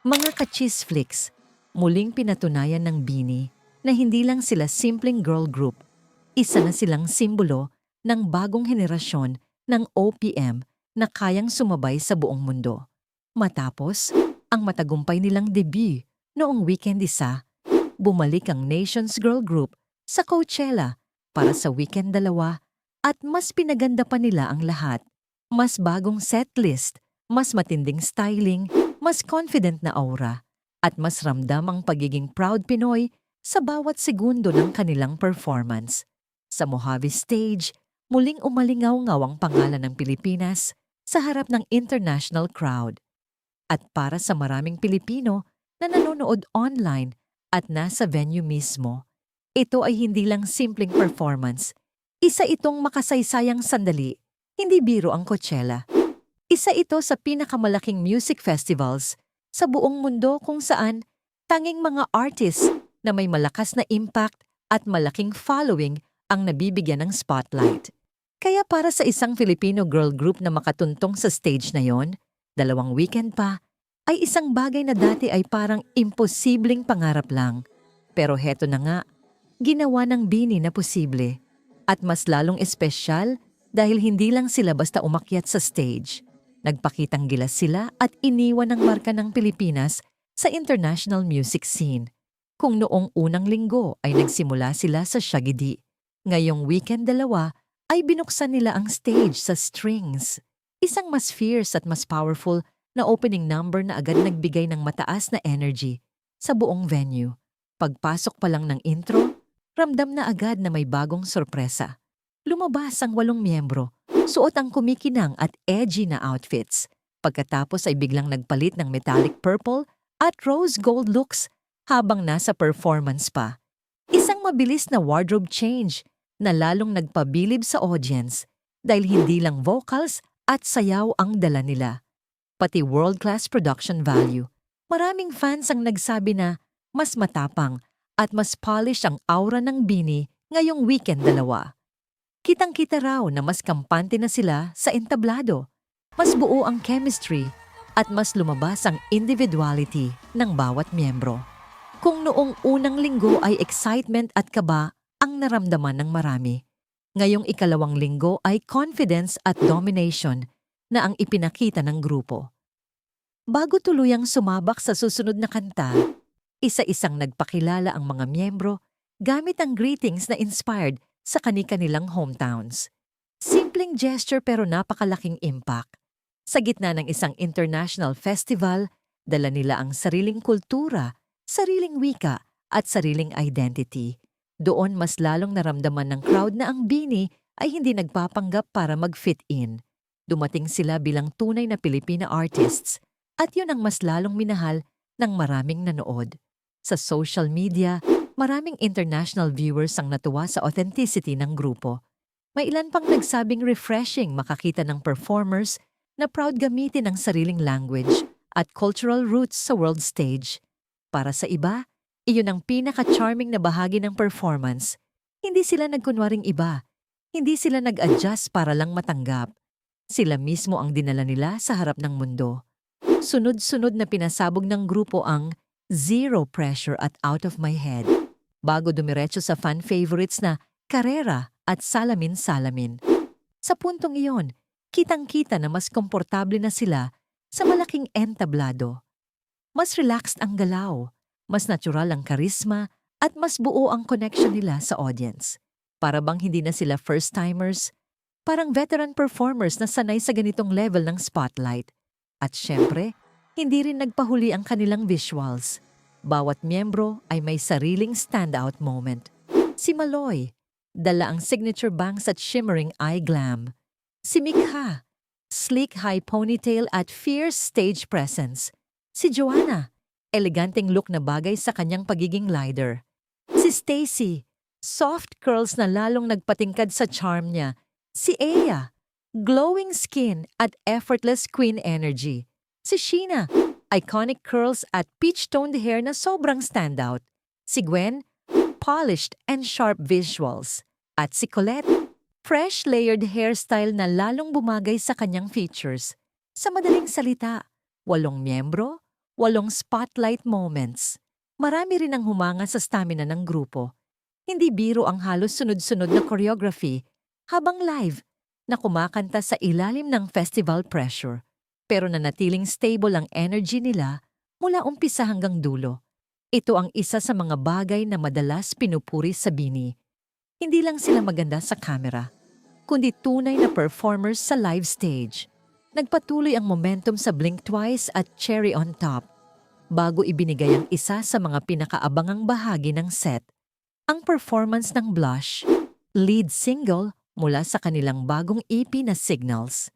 Mga ka-cheeseflix, muling pinatunayan ng BINI na hindi lang sila simpleng girl group, isa na silang simbolo ng bagong henerasyon ng OPM na kayang sumabay sa buong mundo. Matapos ang matagumpay nilang debut noong Weekend Isa, bumalik ang Nations Girl Group sa Coachella para sa Weekend 2 at mas pinaganda pa nila ang lahat. Mas bagong setlist, mas matinding styling, mas confident na aura, at mas ramdam ang pagiging proud Pinoy sa bawat segundo ng kanilang performance. Sa Mojave Stage, muling umalingaw-ngaw ang pangalan ng Pilipinas sa harap ng international crowd. At para sa maraming Pilipino na nanonood online at nasa venue mismo, ito ay hindi lang simpleng performance. Isa itong makasaysayang sandali, hindi biro ang Coachella. Isa ito sa pinakamalaking music festivals sa buong mundo kung saan tanging mga artists na may malakas na impact at malaking following ang nabibigyan ng spotlight. Kaya para sa isang Filipino girl group na makatuntong sa stage na yon, 2 weekend pa, ay isang bagay na dati ay parang imposibleng pangarap lang. Pero heto na nga, ginawa ng BINI na posible. At mas lalong espesyal dahil hindi lang sila basta umakyat sa stage. Nagpakitang gilas sila at iniwan ng marka ng Pilipinas sa international music scene. Kung noong unang linggo ay nagsimula sila sa Siagidi, ngayong Weekend 2 ay binuksan nila ang stage sa Strings. Isang mas fierce at mas powerful na opening number na agad nagbigay ng mataas na energy sa buong venue. Pagpasok pa lang ng intro, ramdam na agad na may bagong sorpresa. Lumabas ang 8 miyembro, suot ang kumikinang at edgy na outfits. Pagkatapos ay biglang nagpalit ng metallic purple at rose gold looks habang nasa performance pa. Isang mabilis na wardrobe change na lalong nagpabilib sa audience dahil hindi lang vocals at sayaw ang dala nila, pati world-class production value. Maraming fans ang nagsabi na mas matapang at mas polished ang aura ng BINI ngayong Weekend 2. Kitang-kita raw na mas kampante na sila sa entablado, mas buo ang chemistry at mas lumabas ang individuality ng bawat miyembro. Kung noong unang linggo ay excitement at kaba ang naramdaman ng marami, ngayong ikalawang linggo ay confidence at domination na ang ipinakita ng grupo. Bago tuluyang sumabak sa susunod na kanta, isa-isang nagpakilala ang mga miyembro gamit ang greetings na inspired sa kani-kanilang hometowns. Simpleng gesture pero napakalaking impact. Sa gitna ng isang international festival, dala nila ang sariling kultura, sariling wika at sariling identity. Doon mas lalong naramdaman ng crowd na ang BINI ay hindi nagpapanggap para mag-fit in. Dumating sila bilang tunay na Pilipina artists at yun ang mas lalong minahal ng maraming nanood. Sa social media, maraming international viewers ang natuwa sa authenticity ng grupo. May ilan pang nagsabing refreshing makakita ng performers na proud gamitin ang sariling language at cultural roots sa world stage. Para sa iba, iyon ang pinaka-charming na bahagi ng performance. Hindi sila nagkunwaring iba. Hindi sila nag-adjust para lang matanggap. Sila mismo ang dinala nila sa harap ng mundo. Sunod-sunod na pinasabog ng grupo ang Zero Pressure at Out of My Head, bago dumiretso sa fan favorites na Karera at Salamin-Salamin. Sa puntong iyon, kitang-kita na mas komportable na sila sa malaking entablado. Mas relaxed ang galaw, mas natural ang karisma at mas buo ang connection nila sa audience. Para bang hindi na sila first-timers, parang veteran performers na sanay sa ganitong level ng spotlight. At syempre, hindi rin nagpahuli ang kanilang visuals. Bawat miyembro ay may sariling standout moment. Si Maloy, dala ang signature bangs at shimmering eye glam. Si Mikha, sleek high ponytail at fierce stage presence. Si Joanna, eleganteng look na bagay sa kanyang pagiging leader. Si Stacy, soft curls na lalong nagpatingkad sa charm niya. Si Aya, glowing skin at effortless queen energy. Si Sheena, iconic curls at peach-toned hair na sobrang standout. Si Gwen, polished and sharp visuals. At si Colette, fresh layered hairstyle na lalong bumagay sa kanyang features. Sa madaling salita, 8 miyembro, 8 spotlight moments. Marami rin ang humanga sa stamina ng grupo. Hindi biro ang halos sunod-sunod na choreography habang live na kumakanta sa ilalim ng festival pressure. Pero nanatiling stable ang energy nila mula umpisa hanggang dulo. Ito ang isa sa mga bagay na madalas pinupuri sa BINI. Hindi lang sila maganda sa camera, kundi tunay na performers sa live stage. Nagpatuloy ang momentum sa Blink Twice at Cherry on Top bago ibinigay ang isa sa mga pinakaabangang bahagi ng set, ang performance ng Blush, lead single mula sa kanilang bagong EP na Signals.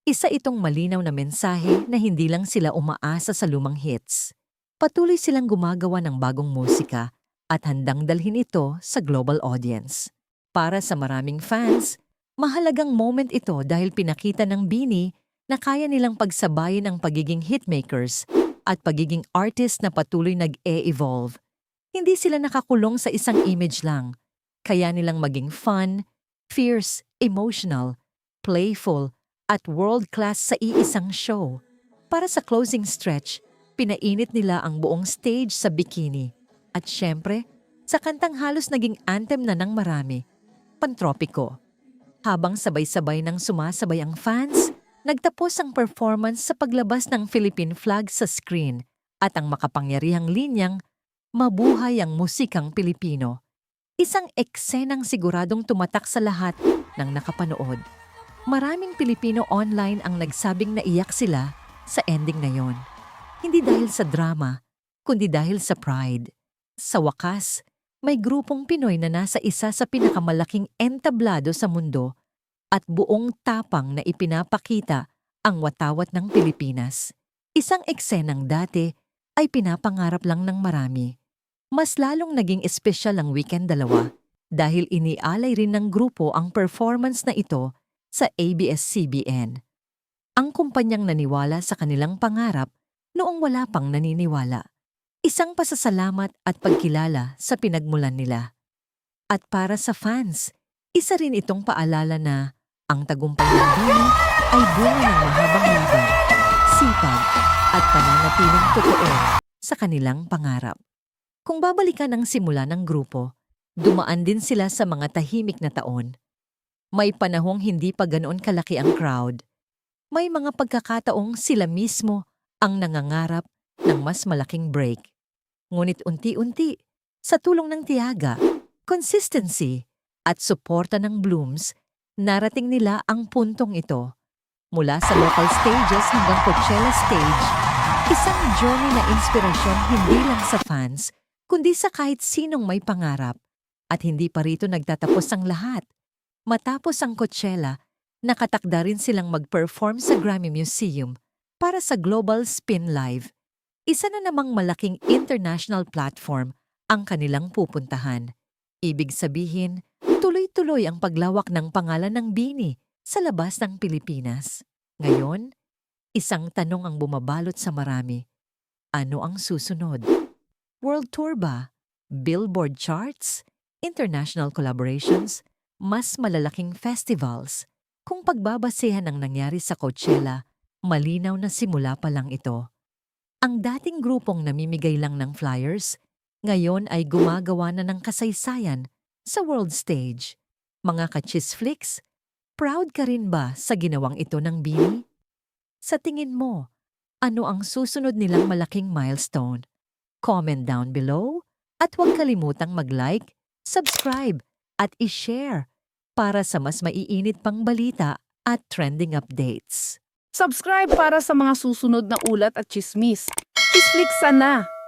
Isa itong malinaw na mensahe na hindi lang sila umaasa sa lumang hits. Patuloy silang gumagawa ng bagong musika at handang dalhin ito sa global audience. Para sa maraming fans, mahalagang moment ito dahil pinakita ng BINI na kaya nilang pagsabayin ang pagiging hitmakers at pagiging artist na patuloy nag-e-evolve. Hindi sila nakakulong sa isang image lang. Kaya nilang maging fun, fierce, emotional, playful, at world-class sa iisang show. Para sa closing stretch, pinainit nila ang buong stage sa bikini. At syempre, sa kantang halos naging anthem na ng marami, Pantropiko. Habang sabay-sabay nang sumasabay ang fans, nagtapos ang performance sa paglabas ng Philippine flag sa screen at ang makapangyarihang linyang Mabuhay ang Musikang Pilipino. Isang eksenang siguradong tumatak sa lahat ng nakapanood. Maraming Pilipino online ang nagsabing naiyak sila sa ending na yon. Hindi dahil sa drama, kundi dahil sa pride. Sa wakas, may grupong Pinoy na nasa isa sa pinakamalaking entablado sa mundo at buong tapang na ipinapakita ang watawat ng Pilipinas. Isang eksenang dati ay pinapangarap lang ng marami. Mas lalong naging espesyal ang Weekend 2 dahil inialay rin ng grupo ang performance na ito sa ABS-CBN. Ang kumpanyang naniwala sa kanilang pangarap noong wala pang naniniwala. Isang pasasalamat at pagkilala sa pinagmulan nila. At para sa fans, isa rin itong paalala na ang tagumpay ng BINI ay bunga ng mahabang laban, sipag at pananatiling totoo sa kanilang pangarap. Kung babalikan ang simula ng grupo, dumaan din sila sa mga tahimik na taon. May panahong hindi pa ganoon kalaki ang crowd. May mga pagkakataong sila mismo ang nangangarap ng mas malaking break. Ngunit unti-unti, sa tulong ng tiyaga, consistency at suporta ng Blooms, narating nila ang puntong ito. Mula sa local stages hanggang Coachella stage, isang journey na inspirasyon hindi lang sa fans, kundi sa kahit sinong may pangarap. At hindi pa rito nagtatapos ang lahat. Matapos ang Coachella, nakatakda rin silang mag-perform sa Grammy Museum para sa Global Spin Live. Isa na namang malaking international platform ang kanilang pupuntahan. Ibig sabihin, tuloy-tuloy ang paglawak ng pangalan ng BINI sa labas ng Pilipinas. Ngayon, isang tanong ang bumabalot sa marami. Ano ang susunod? World tour ba? Billboard charts? International collaborations? Mas malalaking festivals? Kung pagbabasehan ang nangyari sa Coachella, malinaw na simula pa lang ito. Ang dating grupong namimigay lang ng flyers, ngayon ay gumagawa na ng kasaysayan sa world stage. Mga ka-Chisflix, proud ka rin ba sa ginawang ito ng BINI? Sa tingin mo, ano ang susunod nilang malaking milestone? Comment down below at huwag kalimutang mag-like, subscribe at i-share para sa mas maiinit pang balita at trending updates. Subscribe para sa mga susunod na ulat at chismis. Chisflix sana!